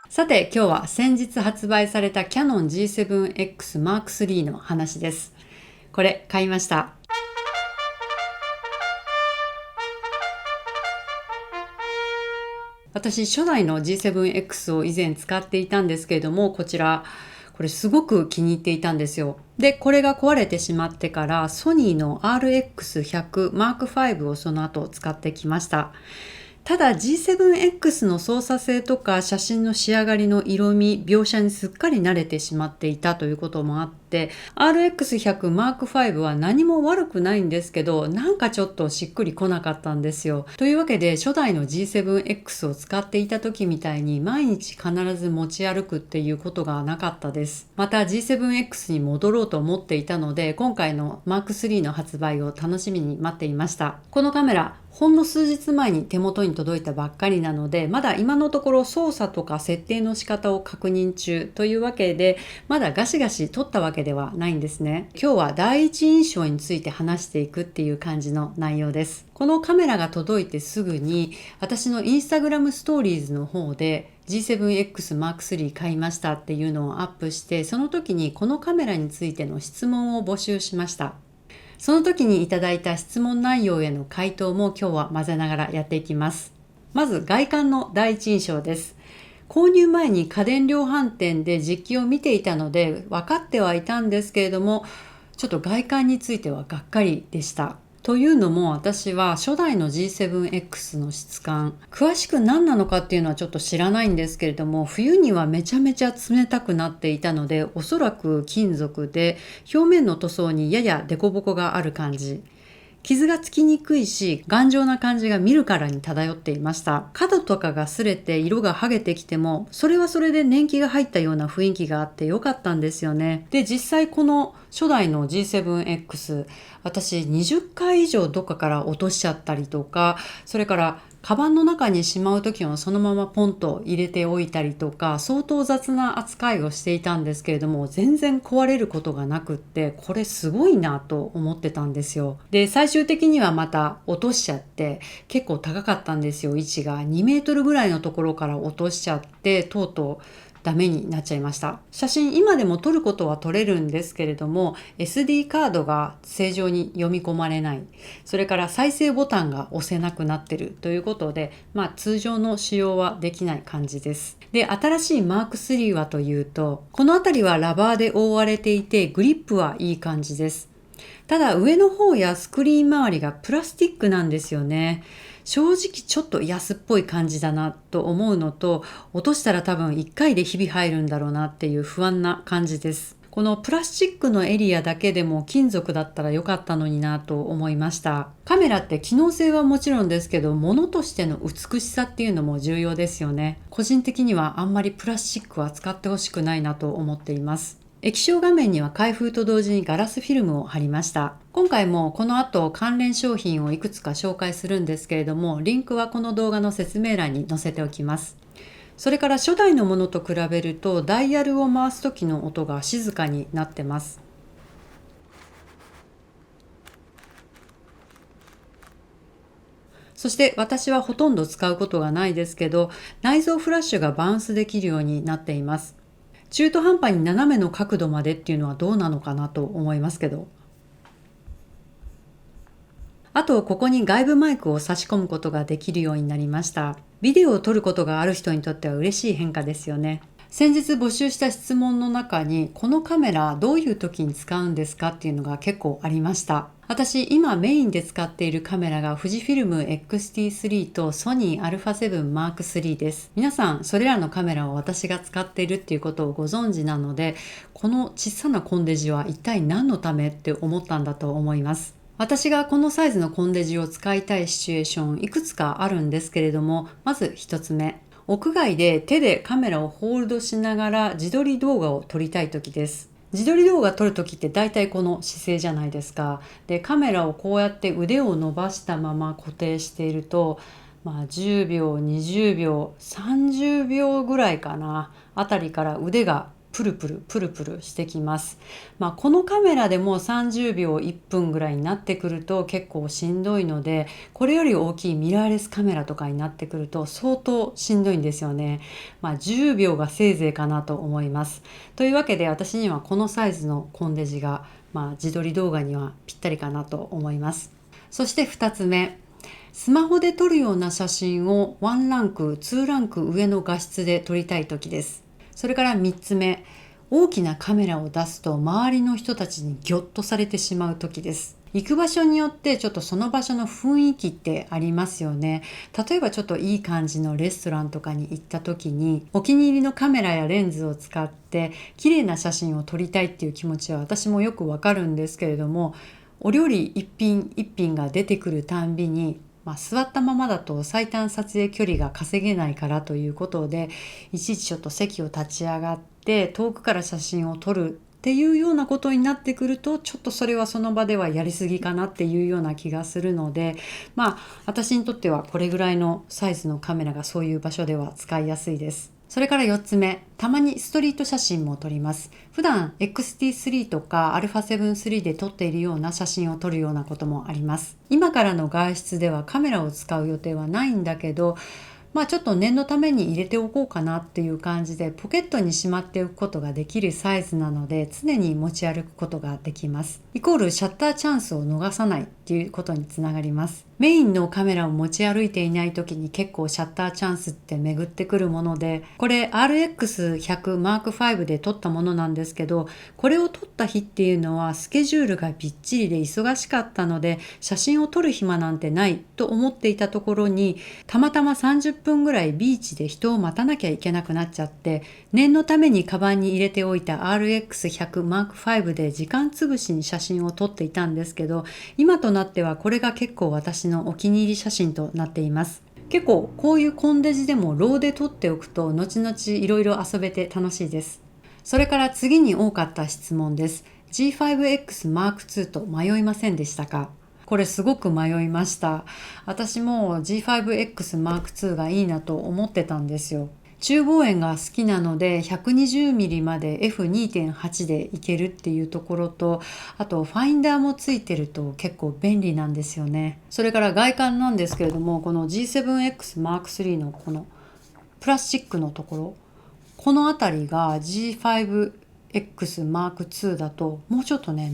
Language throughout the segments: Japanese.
さて今日は先日発売された Canon G7X Mark III の話です。これ買いました。私初代の G7X を以前使っていたんですけれども、これすごく気に入っていたんですよ。で、これが壊れてしまってからソニーの RX100 Mark V をその後使ってきました。ただ G7X の操作性とか写真の仕上がりの色味、描写にすっかり慣れてしまっていたということもあって、RX100 Mark V は何も悪くないんですけど、なんかちょっとしっくりこなかったんですよ。というわけで初代の G7X を使っていた時みたいに毎日必ず持ち歩くっていうことがなかったです。また G7X に戻ろうと思っていたので、今回の Mark III の発売を楽しみに待っていました。このカメラ、ほんの数日前に手元に届いたばっかりなので、まだ今のところ操作とか設定の仕方を確認中というわけで、まだガシガシ撮ったわけではないんですね。今日は第一印象について話していくっていう感じの内容です。このカメラが届いてすぐに、私のインスタグラムストーリーズの方で G7X Mark III 買いましたっていうのをアップして、その時にこのカメラについての質問を募集しました。その時にいただいた質問内容への回答も今日は混ぜながらやっていきます。まず外観の第一印象です。購入前に家電量販店で実機を見ていたので分かってはいたんですけれども、ちょっと外観についてはがっかりでした。というのも私は初代の G7X の質感、詳しく何なのかっていうのはちょっと知らないんですけれども、冬にはめちゃめちゃ冷たくなっていたので、おそらく金属で表面の塗装にやや凸凹がある感じ。傷がつきにくいし、頑丈な感じが見るからに漂っていました。角とかが擦れて色が剥げてきても、それはそれで年季が入ったような雰囲気があってよかったんですよね。で、実際この初代の G7X、私20回以上どっかから落としちゃったりとか、それからカバンの中にしまうときはそのままポンと入れておいたりとか、相当雑な扱いをしていたんですけれども、全然壊れることがなくって、これすごいなと思ってたんですよ。で、最終的にはまた落としちゃって、結構高かったんですよ。位置が2メートルぐらいのところから落としちゃって、とうとうダメになっちゃいました。写真今でも撮ることは撮れるんですけれども、 SD カードが正常に読み込まれない、それから再生ボタンが押せなくなってるということで、通常の使用はできない感じです。で、新しい Mark III はというと、この辺りはラバーで覆われていてグリップはいい感じです。ただ上の方やスクリーン周りがプラスチックなんですよね。正直ちょっと安っぽい感じだなと思うのと、落としたら多分1回でひび入るんだろうなっていう不安な感じです。このプラスチックのエリアだけでも金属だったらよかったのになと思いました。カメラって機能性はもちろんですけど、物としての美しさっていうのも重要ですよね。個人的にはあんまりプラスチックは使ってほしくないなと思っています。液晶画面には開封と同時にガラスフィルムを貼りました。今回もこの後関連商品をいくつか紹介するんですけれども、リンクはこの動画の説明欄に載せておきます。それから初代のものと比べるとダイヤルを回す時の音が静かになってます。そして私はほとんど使うことがないですけど、内蔵フラッシュがバウンスできるようになっています。中途半端に斜めの角度までっていうのはどうなのかなと思いますけど。あと、ここに外部マイクを差し込むことができるようになりました。ビデオを撮ることがある人にとっては嬉しい変化ですよね。先日募集した質問の中に、このカメラどういう時に使うんですかっていうのが結構ありました。私、今メインで使っているカメラが富士フィルム XT3 とソニー α7 Mark III です。皆さん、それらのカメラを私が使っているっていうことをご存知なので、この小さなコンデジは一体何のためって思ったんだと思います。私がこのサイズのコンデジを使いたいシチュエーションいくつかあるんですけれども、まず一つ目。屋外で手でカメラをホールドしながら自撮り動画を撮りたい時です。自撮り動画撮る時って大体この姿勢じゃないですか。で、カメラをこうやって腕を伸ばしたまま固定していると、10秒、20秒、30秒ぐらいかな、あたりから腕がプルプルプルプルしてきます。このカメラでも30秒1分ぐらいになってくると結構しんどいので、これより大きいミラーレスカメラとかになってくると相当しんどいんですよね。10秒がせいぜいかなと思います。というわけで私にはこのサイズのコンデジが、自撮り動画にはぴったりかなと思います。そして2つ目。スマホで撮るような写真を1ランク、2ランク上の画質で撮りたい時です。それから3つ目、大きなカメラを出すと周りの人たちにギョッとされてしまう時です。行く場所によってちょっとその場所の雰囲気ってありますよね。例えばちょっといい感じのレストランとかに行った時にお気に入りのカメラやレンズを使って綺麗な写真を撮りたいっていう気持ちは私もよくわかるんですけれども、お料理一品一品が出てくるたんびに座ったままだと最短撮影距離が稼げないからということで、いちいちちょっと席を立ち上がって遠くから写真を撮るっていうようなことになってくると、ちょっとそれはその場ではやりすぎかなっていうような気がするので、私にとってはこれぐらいのサイズのカメラがそういう場所では使いやすいです。それから4つ目、たまにストリート写真も撮ります。普段 XT3 とか α7-3 で撮っているような写真を撮るようなこともあります。今からの外出ではカメラを使う予定はないんだけど、ちょっと念のために入れておこうかなっていう感じでポケットにしまっておくことができるサイズなので、常に持ち歩くことができます。イコールシャッターチャンスを逃さないっていうことにつながります。メインのカメラを持ち歩いていない時に結構シャッターチャンスって巡ってくるもので、これ RX100M5 で撮ったものなんですけど、これを撮った日っていうのはスケジュールがびっちりで忙しかったので、写真を撮る暇なんてないと思っていたところに、たまたま30分ぐらいビーチで人を待たなきゃいけなくなっちゃって、念のためにカバンに入れておいた RX100M5 で時間つぶしに写真を撮っていたんですけど、今となってはこれが結構私のお気に入り写真となっています。結構こういうコンデジでもローで撮っておくと後々いろいろ遊べて楽しいです。それから次に多かった質問です。G5X Mark II と迷いませんでしたか？これすごく迷いました。私も G5X Mark II がいいなと思ってたんですよ。中望遠が好きなので 120mm まで F2.8 でいけるっていうところと、あとファインダーもついてると結構便利なんですよね。それから外観なんですけれども、この G7X Mark III のこのプラスチックのところ、この辺りが G5X Mark II だともうちょっとね、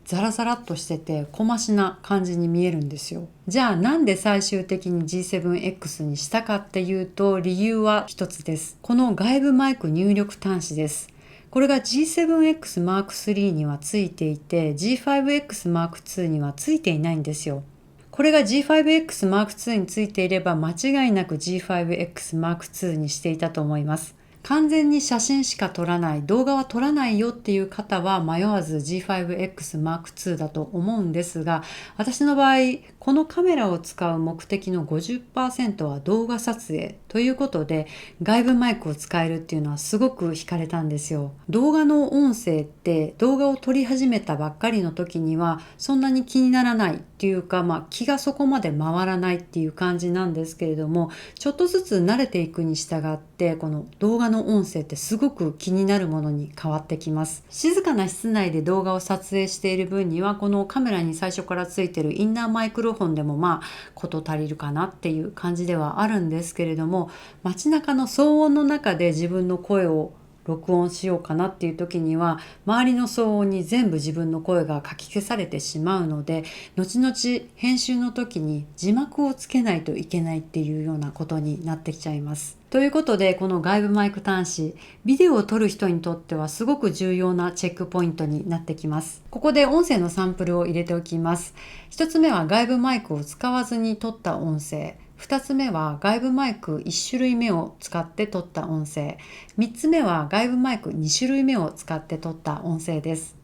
ザラザラっとしてて小増しな感じに見えるんですよ。じゃあなんで最終的に G7X にしたかっていうと、理由は一つです。この外部マイク入力端子です。これが G7X Mark III にはついていて G5X Mark II にはついていないんですよ。これが G5X Mark II についていれば間違いなく G5X Mark II にしていたと思います。完全に写真しか撮らない、動画は撮らないよっていう方は迷わず G5X Mark II だと思うんですが、私の場合、このカメラを使う目的の 50% は動画撮影ということで、外部マイクを使えるっていうのはすごく惹かれたんですよ。動画の音声って動画を撮り始めたばっかりの時にはそんなに気にならないっていうか、気がそこまで回らないっていう感じなんですけれども、ちょっとずつ慣れていくに従ってこの動画の音声ってすごく気になるものに変わってきます。静かな室内で動画を撮影している分にはこのカメラに最初からついてるインナーマイクロフォンでも事足りるかなっていう感じではあるんですけれども、街中の騒音の中で自分の声を録音しようかなっていう時には周りの騒音に全部自分の声がかき消されてしまうので、後々編集の時に字幕をつけないといけないっていうようなことになってきちゃいます。ということで、この外部マイク端子、ビデオを撮る人にとってはすごく重要なチェックポイントになってきます。ここで音声のサンプルを入れておきます。一つ目は外部マイクを使わずに撮った音声。2つ目は外部マイク1種類目を使って撮った音声。3つ目は外部マイク2種類目を使って撮った音声です。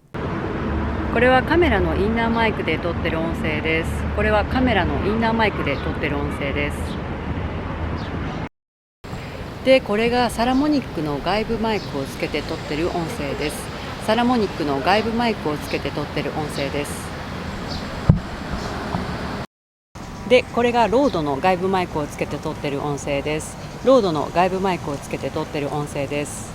これはカメラのインナーマイクで撮ってる音声です。これはカメラのインナーマイクで撮ってる音声です。で、これがサラモニックの外部マイクをつけて撮ってる音声です。サラモニックの外部マイクをつけて撮ってる音声です。で、これがロードの外部マイクをつけて撮ってる音声です。ロードの外部マイクをつけて撮ってる音声です。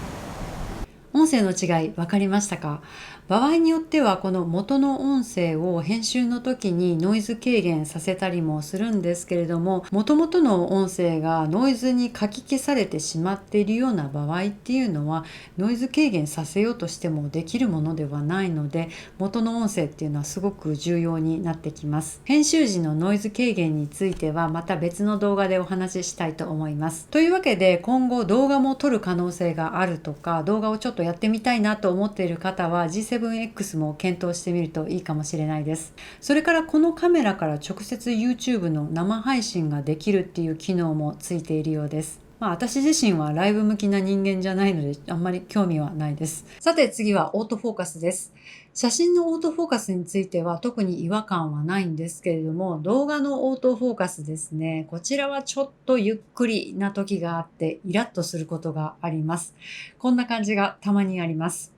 音声の違い分かりましたか？場合によってはこの元の音声を編集の時にノイズ軽減させたりもするんですけれども、元々の音声がノイズにかき消されてしまっているような場合っていうのは、ノイズ軽減させようとしてもできるものではないので、元の音声っていうのはすごく重要になってきます。編集時のノイズ軽減についてはまた別の動画でお話ししたいと思います。というわけで、今後動画も撮る可能性があるとか、動画をちょっとやってみたいなと思っている方は G7X も検討してみるといいかもしれないです。それからこのカメラから直接 YouTube の生配信ができるっていう機能もついているようです。私自身はライブ向きな人間じゃないのであんまり興味はないです。さて次はオートフォーカスです。写真のオートフォーカスについては特に違和感はないんですけれども、動画のオートフォーカスですね。こちらはちょっとゆっくりな時があってイラッとすることがあります。こんな感じがたまにあります。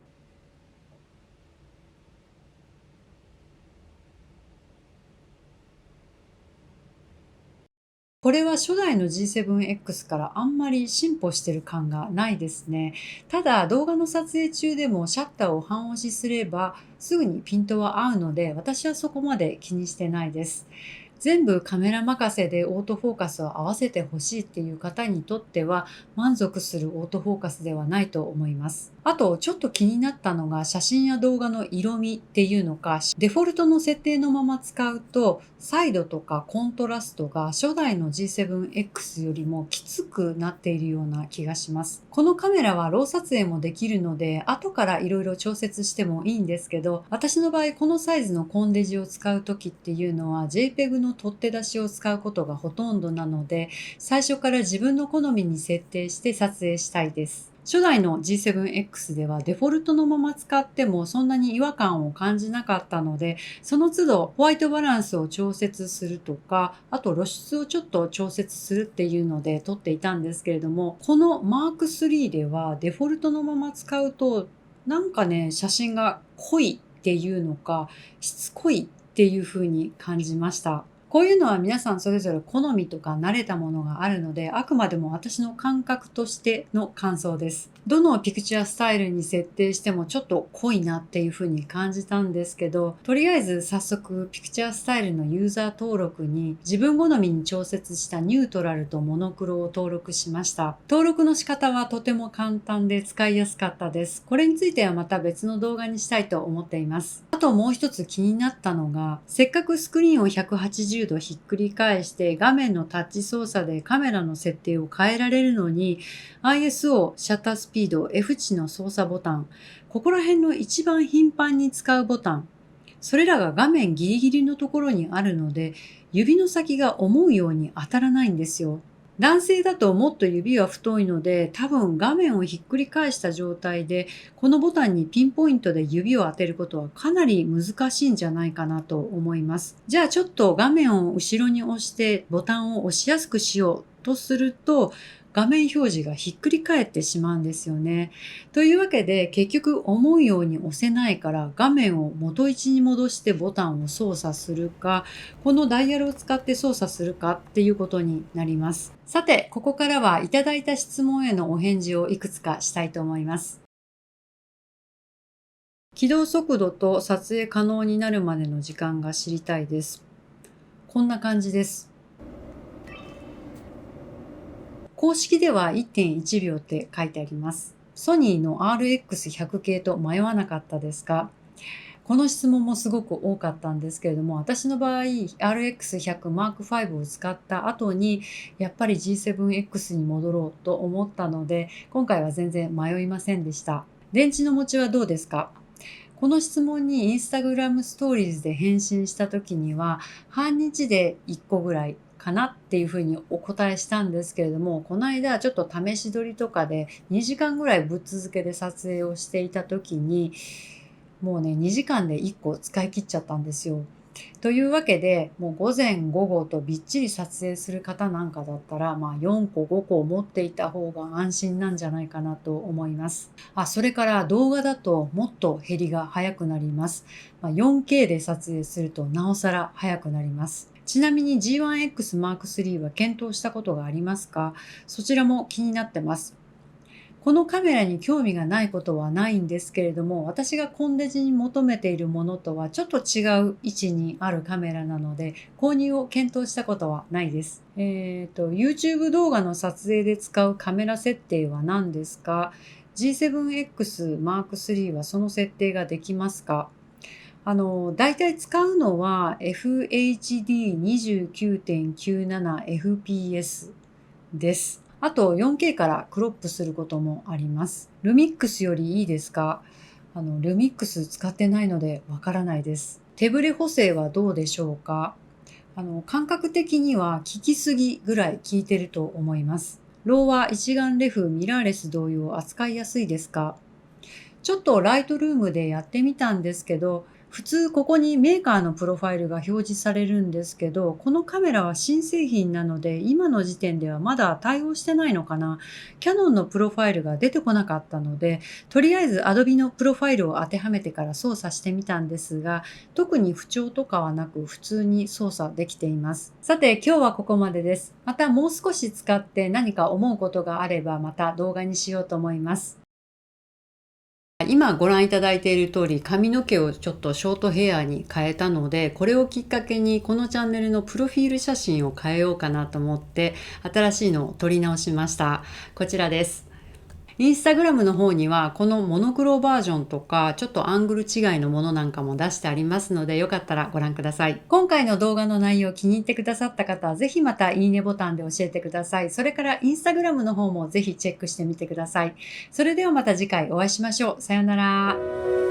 これは初代の G7X からあんまり進歩してる感がないですね。ただ動画の撮影中でもシャッターを半押しすればすぐにピントは合うので、私はそこまで気にしてないです。全部カメラ任せでオートフォーカスを合わせてほしいっていう方にとっては満足するオートフォーカスではないと思います。あとちょっと気になったのが写真や動画の色味っていうのか、デフォルトの設定のまま使うとサイドとかコントラストが初代の G7X よりもきつくなっているような気がします。このカメラはロー撮影もできるので後からいろいろ調節してもいいんですけど、私の場合このサイズのコンデジを使う時っていうのは JPEG の取っ手出しを使うことがほとんどなので、最初から自分の好みに設定して撮影したいです。初代の G7X ではデフォルトのまま使ってもそんなに違和感を感じなかったので、その都度ホワイトバランスを調節するとか、あと露出をちょっと調節するっていうので撮っていたんですけれども、この Mark III ではデフォルトのまま使うとなんかね、写真が濃いっていうのか、しつこいっていう風に感じました。こういうのは皆さんそれぞれ好みとか慣れたものがあるので、あくまでも私の感覚としての感想です。どのピクチャースタイルに設定してもちょっと濃いなっていう風に感じたんですけど、とりあえず早速ピクチャースタイルのユーザー登録に自分好みに調節したニュートラルとモノクロを登録しました。登録の仕方はとても簡単で使いやすかったです。これについてはまた別の動画にしたいと思っています。あともう一つ気になったのが、せっかくスクリーンを180度ひっくり返して画面のタッチ操作でカメラの設定を変えられるのに、 ISO、シャッタースピード、F 値の操作ボタン、ここら辺の一番頻繁に使うボタン、それらが画面ギリギリのところにあるので、指の先が思うように当たらないんですよ。男性だともっと指は太いので、多分画面をひっくり返した状態でこのボタンにピンポイントで指を当てることはかなり難しいんじゃないかなと思います。じゃあちょっと画面を後ろに押してボタンを押しやすくしようとすると、画面表示がひっくり返ってしまうんですよね。というわけで結局思うように押せないから、画面を元位置に戻してボタンを操作するか、このダイヤルを使って操作するかっていうことになります。さて、ここからはいただいた質問へのお返事をいくつかしたいと思います。起動速度と撮影可能になるまでの時間が知りたいです。こんな感じです。公式では 1.1 秒って書いてあります。ソニーの RX100 系と迷わなかったですか？この質問もすごく多かったんですけれども、私の場合 RX100M5 を使った後にやっぱり G7X に戻ろうと思ったので、今回は全然迷いませんでした。電池の持ちはどうですか？この質問にインスタグラムストーリーズで返信した時には、半日で1個ぐらいかなっていうふうにお答えしたんですけれども、この間ちょっと試し撮りとかで2時間ぐらいぶっ続けで撮影をしていた時に、もうね、2時間で1個使い切っちゃったんですよ。というわけで、もう午前午後とびっちり撮影する方なんかだったら、4個5個持っていた方が安心なんじゃないかなと思います。それから動画だともっと減りが早くなります。4K で撮影するとなおさら早くなります。ちなみに G1X M3 は検討したことがありますか？そちらも気になってます。このカメラに興味がないことはないんですけれども、私がコンデジに求めているものとはちょっと違う位置にあるカメラなので、購入を検討したことはないです。YouTube 動画の撮影で使うカメラ設定は何ですか？ G7X Mark III はその設定ができますか？大体使うのは FHD29.97fps です。あと 4K からクロップすることもあります。ルミックスよりいいですか？ルミックス使ってないのでわからないです。手ブレ補正はどうでしょうか？感覚的には効きすぎぐらい効いてると思います。ローは一眼レフ、ミラーレス同様扱いやすいですか？ちょっとライトルームでやってみたんですけど、普通ここにメーカーのプロファイルが表示されるんですけど、このカメラは新製品なので、今の時点ではまだ対応してないのかな。キャノンのプロファイルが出てこなかったので、とりあえず Adobe のプロファイルを当てはめてから操作してみたんですが、特に不調とかはなく普通に操作できています。さて、今日はここまでです。またもう少し使って何か思うことがあればまた動画にしようと思います。今ご覧いただいている通り、髪の毛をちょっとショートヘアに変えたので、これをきっかけにこのチャンネルのプロフィール写真を変えようかなと思って、新しいのを撮り直しました。こちらです。インスタグラムの方にはこのモノクロバージョンとかちょっとアングル違いのものなんかも出してありますので、よかったらご覧ください。今回の動画の内容気に入ってくださった方はぜひまたいいねボタンで教えてください。それからインスタグラムの方もぜひチェックしてみてください。それではまた次回お会いしましょう。さようなら。